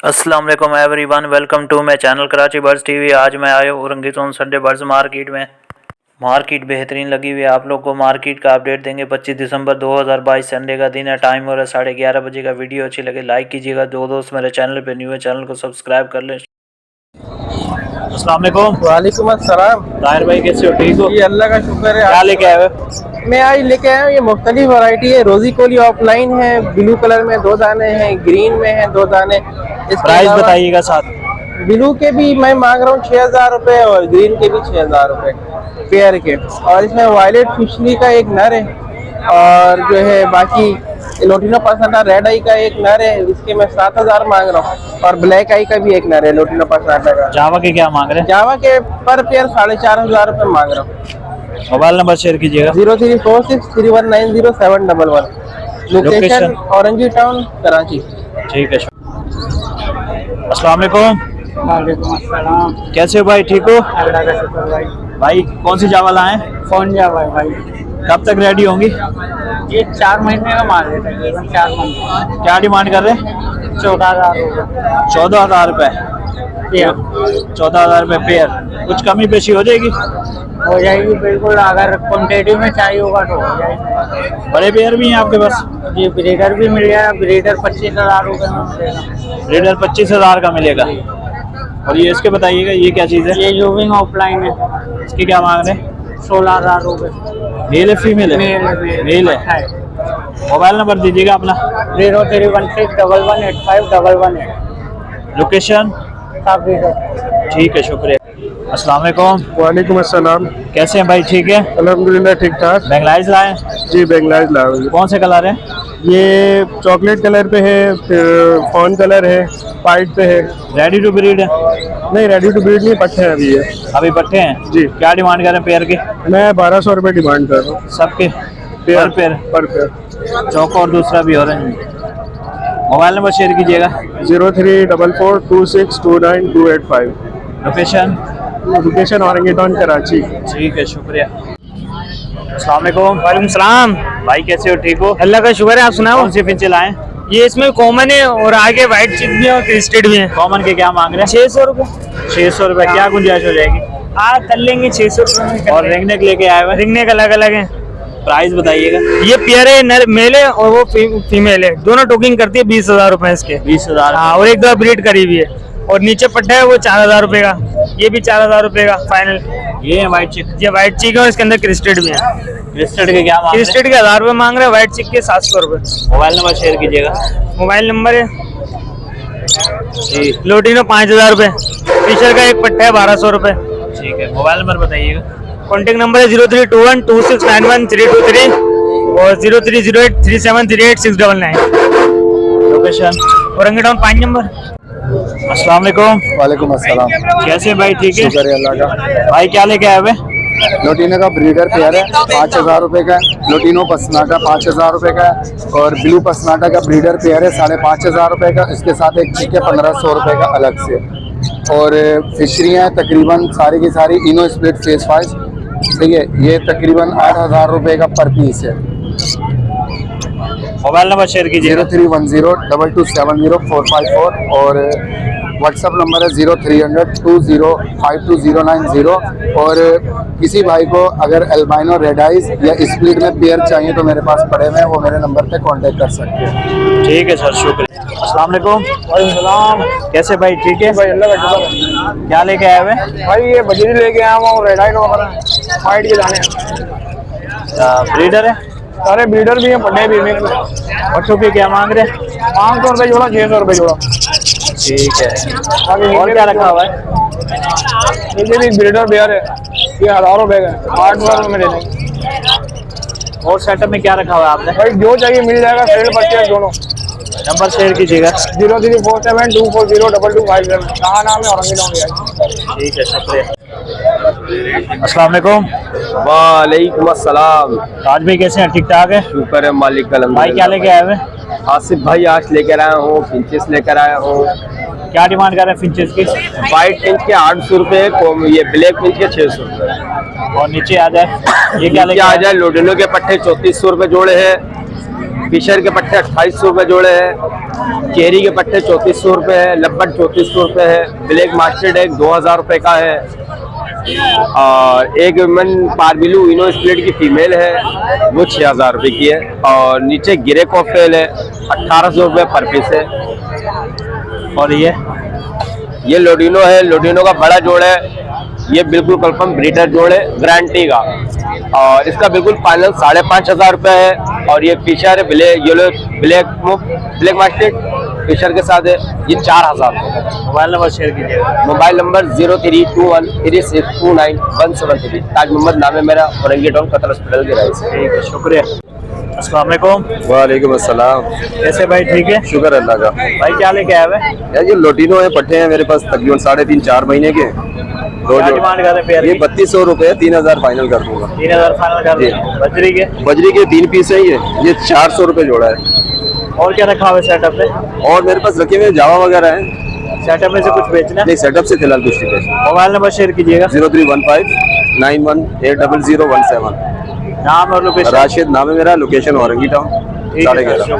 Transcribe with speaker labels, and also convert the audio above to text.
Speaker 1: अस्सलाम वालेकुम everyone, welcome to my channel Karachi birds TV. आज मैं आया हूँ रंगीतोन संडे बर्ड्स मार्केट में। मार्केट बेहतरीन लगी हुई है। आप लोग को मार्केट का अपडेट देंगे। 25 दिसंबर 2022 संडे का दिन है। टाइम हो रहा है 11:30 बजे का। वीडियो अच्छी लगे लाइक कीजिएगा। जो दोस्त मेरे चैनल पे न्यू है चैनल को सब्सक्राइब कर लें। अस्सलाम वालेकुम।
Speaker 2: वालेकुम अस्सलाम।
Speaker 1: ताहिर भाई कैसे हो? ठीक हो?
Speaker 2: जी अल्लाह का शुक्र है।
Speaker 1: क्या लेके आए हो?
Speaker 2: मैं आज लेके आया हूँ, ये मुख्तलिफ वैरायटी है। रोजी कोली ऑफलाइन है, ब्लू कलर में 2 दाने हैं, ग्रीन में है 2 दाने।
Speaker 1: प्राइस बताइएगा साथ।
Speaker 2: ब्लू के भी मैं मांग रहा हूँ 6,000 रुपये और ग्रीन के भी 6,000 रुपये पेयर के। और इसमें वायलेट फिशली का एक नर है और जो है बाकी लोटिनो पसंदा रेड आई का एक नर है, इसके मैं 7,000 मांग रहा हूँ। और ब्लैक आई का भी एक नर है लोटिनो पसंदा का।
Speaker 1: जावा के क्या मांग रहे हैं?
Speaker 2: जावा के पर पेयर 4,500 रुपये मांग रहा हूँ।
Speaker 1: मोबाइल नंबर शेयर कीजिएगा।
Speaker 2: 0346319011। Location Orangi town Karachi.
Speaker 1: ठीक है। अस्सलाम वालेकुम।
Speaker 2: वालेकुम अस्सलाम।
Speaker 1: कैसे हो भाई? ठीक हो?
Speaker 2: अल्लाह का शुक्र भाई।
Speaker 1: भाई कौन सी चावल आए?
Speaker 2: कौन जावा है भाई?
Speaker 1: कब तक रेडी होंगी?
Speaker 2: ये 4 महीने का माल है तकरीबन 4 महीने।
Speaker 1: क्या डिमांड कर रहे हैं?
Speaker 2: 14,000 रुपये
Speaker 1: 14,000 रुपये। 14,000 रुपये पेयर। कुछ कमी पेशी हो जाएगी?
Speaker 2: हो जाएगी बिल्कुल, अगर क्वान्टिटी में चाहिए होगा तो हो जाएगी।
Speaker 1: बड़े पेयर भी हैं आपके पास?
Speaker 2: जी ब्रीडर भी मिल जाएगा। ब्रीडर 25,000 रुपये में मिलेगा।
Speaker 1: ब्रीडर 25,000 का मिलेगा। और ये इसके बताइएगा ये क्या चीज़ है?
Speaker 2: ये यूविंग ऑफलाइन है।
Speaker 1: इसकी क्या मांग रहे हैं?
Speaker 2: 16,000 रुपये।
Speaker 1: मेल है फीमेल है? मेल है। मोबाइल नंबर दीजिएगा अपना।
Speaker 2: 0316118511।
Speaker 1: लोकेशन? ठीक है, शुक्रिया। अस्सलाम वालेकुम।
Speaker 3: वालेकुम अस्सलाम।
Speaker 1: कैसे हैं भाई? ठीक है
Speaker 3: अल्हम्दुलिल्लाह ठीक ठाक।
Speaker 1: बेंगलाइज लाए?
Speaker 3: जी बेंगलाइज लाए हुए।
Speaker 1: कौन से कलर हैं?
Speaker 3: ये चॉकलेट कलर पे है, फिर फॉन कलर है, वाइट पे है।
Speaker 1: रेडी टू ब्रीड है?
Speaker 3: नहीं रेडी टू ब्रीड नहीं, पट्टे हैं अभी ये।
Speaker 1: अभी पट्टे हैं
Speaker 3: जी।
Speaker 1: क्या डिमांड कर रहे हैं पेयर की?
Speaker 3: मैं 1,200 रुपये डिमांड कर रहा हूँ
Speaker 1: सबके
Speaker 3: पेयर
Speaker 1: पेयर?
Speaker 3: पर पेयर।
Speaker 1: चौको और दूसरा भी ऑरेंज। मोबाइल नंबर शेयर कीजिएगा।
Speaker 3: 0344262925।
Speaker 1: Location?
Speaker 3: Location Orangi town Karachi.
Speaker 1: ठीक है, शुक्रिया। अस्सलाम वालेकुम।
Speaker 2: वालेकुम सलाम।
Speaker 1: भाई कैसे हो? ठीक हो?
Speaker 2: अल्लाह का शुक्र है। आप सुनाओ।
Speaker 1: कौन सी फिंचे लाए?
Speaker 2: ये इसमें कॉमन है और आगे व्हाइट चिक भी है और क्रिस्टेड भी है।
Speaker 1: कॉमन के क्या मांग रहे हैं?
Speaker 2: 600 रुपये।
Speaker 1: 600 रुपये। क्या गुंजाइश हो जाएगी?
Speaker 2: कर लेंगे 600 रुपये।
Speaker 1: और रिंगनेक लेके आए हुए?
Speaker 2: रिंगने का अलग अलग है।
Speaker 1: प्राइस बताइएगा।
Speaker 2: ये पेयर है, नर मेल है और वो फीमेल है। दोनों टोकिंग करती है। 20,000 रुपए इसके।
Speaker 1: 20,000।
Speaker 2: हाँ, और एक दो ब्रीड करी हुई है। और नीचे पट्टा है वो 4,000 रुपए का। ये भी 4,000 रुपए का फाइनल।
Speaker 1: ये है व्हाइट चिक।
Speaker 2: ये व्हाइट चिक है और इसके अंदर क्रिस्टेड भी है।
Speaker 1: क्रिस्टेड के क्या मांग रहे हैं?
Speaker 2: क्रिस्टेड के 1,000 रुपए मांग रहे हैं, व्हाइट चिक के 700 रुपए।
Speaker 1: मोबाइल नंबर शेयर कीजिएगा।
Speaker 2: मोबाइल नंबर है
Speaker 1: जी।
Speaker 2: लोटिनो 5,000 रुपए। फिशर का एक पट्टा है 1,200 रुपए।
Speaker 1: ठीक है, मोबाइल नंबर बताइएगा।
Speaker 2: कॉन्टेक्ट नंबर है 03212691 और 0308373869।
Speaker 1: लोकेशन?
Speaker 2: Orangi town 5 number.
Speaker 1: अस्सलाम वालेकुम।
Speaker 3: वालेकुम अस्सलाम।
Speaker 1: कैसे हैं भाई? ठीक है
Speaker 3: शुक्र है अल्लाह का।
Speaker 1: भाई क्या लेके आए हुए?
Speaker 3: लोटिनो का ब्रीडर पेयर है, 5,000 रुपये का। लोटिनो पसनाटा 5,000 रुपये का है। और ब्लू पसनाटा का ब्रीडर पेयर है 5,500 रुपये का। इसके साथ एक चिक है 1,500 रुपये का अलग से। और फिशरियाँ तकरीबन सारी की सारी इनो स्प्लिट फेस वाइज, ठीक है। ये तकरीबन 8,000 रुपये का पर पीस है।
Speaker 1: मोबाइल नंबर शेयर कीजिएगा।
Speaker 3: 03102270 और व्हाट्सअप नंबर है 0300205209 और किसी भाई को अगर एल्बाइनो रेड आइज या स्प्लिट में पेयर चाहिए तो मेरे पास पड़े हुए हैं, वो मेरे नंबर पे कांटेक्ट कर सकते हैं।
Speaker 1: ठीक है सर, शुक्रिया। अस्सलाम वालेकुम।
Speaker 2: वालेकुम।
Speaker 1: कैसे भाई? ठीक है
Speaker 2: भाई अल्लाह का शुक्र।
Speaker 1: क्या लेके आए हुए?
Speaker 2: भाई ये बजरी लेके आया हूँ, रेड आइट वगैरह वाइट के दाने।
Speaker 1: ब्रीडर है?
Speaker 2: सारे ब्रीडर भी हैं, पट्टे भी हैं।
Speaker 1: बच्चों के क्या मांग रहे हैं?
Speaker 2: 500 रुपये जोड़ा, 600 रुपये जोड़ा।
Speaker 1: ठीक है। और क्या रखा हुआ है?
Speaker 2: ये भी ब्रीडर पेयर है, ये 1,000 रुपये का है, 8,000 रुपये में दे देंगे।
Speaker 1: और सेटअप में क्या रखा हुआ है आपने?
Speaker 2: भाई जो चाहिए मिल जाएगा, सेल परचेज दोनों।
Speaker 1: नंबर शेयर कीजिएगा।
Speaker 2: 0347242257। कहाँ नाम है? औरंगी टाउन।
Speaker 1: ठीक है, शुक्रिया। अस्सलाम वालेकुम।
Speaker 4: वालेकुम अस्सलाम।
Speaker 1: आज भाई कैसे हैं? ठीक ठाक है?
Speaker 4: शुक्र है मालिक का।
Speaker 1: भाई क्या लेके आए हुए?
Speaker 4: आसिफ भाई आज लेकर आया हूँ, फिंचेस लेकर आया हूँ।
Speaker 1: क्या डिमांड कर रहे हैं फिंचेस की?
Speaker 4: व्हाइट फिंच के 800 रुपये, ये ब्लैक फिंच के 600 रुपये।
Speaker 1: और नीचे आ जाए ये क्या लेके
Speaker 4: आ जाए? लोडिनो के पट्टे 3400 रुपये जोड़े हैं। फिशर के पट्टे 2800 रुपये जोड़े हैं। चेरी के पट्टे 3400 रुपये है, लब्बट 3400 रुपये है, ब्लैक मास्टर्ड एक 2000 रुपये का है, और एक मन पारबिलू इनो स्प्लिट की फीमेल है वो 6000 रुपये की है, और नीचे गिरे कॉफेल है 1800 रुपये पर पीस है।
Speaker 1: और
Speaker 4: ये लोडिनो है, लोडिनो का बड़ा जोड़ है, ये बिल्कुल कंफर्म ब्रीडर जोड़ है गारंटी का, और इसका बिल्कुल फाइनल 5500 रुपये है। और ये फिशर है ब्लैक मास्टिक फिशर के साथ है, ये 4000 रुपये।
Speaker 1: मोबाइल नंबर शेयर कीजिएगा।
Speaker 4: मोबाइल नंबर 0321362917 ताज मोहम्मद नाम है मेरा, औरंगी टाउन कतर हॉस्पिटल के राइट से।
Speaker 1: ठीक है, शुक्रिया। अस्सलाम वालेकुम।
Speaker 3: वालेकुम अस्सलाम।
Speaker 1: कैसे भाई, ठीक है?
Speaker 3: शुक्र अल्लाह का।
Speaker 1: भाई क्या लेके आए हुए?
Speaker 3: यार ये लोटिनो है, पट्टे हैं मेरे पास तकरीबन 3.5-4 महीने के।
Speaker 1: क्या डिमांड कर रहे हैं पेयर
Speaker 3: ये
Speaker 1: की?
Speaker 3: 3200 रुपये, 3000 फाइनल कर दूंगा।
Speaker 1: 3000 फाइनल कर
Speaker 3: जी।
Speaker 1: दिया। बजरी के
Speaker 3: बजरी के 3 पीस है, ये 400 रुपये जोड़ा है।
Speaker 1: और क्या रखा हुआ है सेटअप में?
Speaker 3: और मेरे पास रखे हुए जावा वगैरह हैं।
Speaker 1: सेटअप में से कुछ बेचना है?
Speaker 3: नहीं, सेटअप से फिलहाल कुछ नहीं बेचना।
Speaker 1: मोबाइल नंबर शेयर कीजिएगा।
Speaker 3: 031591800017।
Speaker 1: नाम और लोकेशन?
Speaker 3: राशिद नाम है मेरा, लोकेशन औरंगी टाउन,
Speaker 1: ठीक है,
Speaker 3: 11:30।
Speaker 1: शुक्रिया।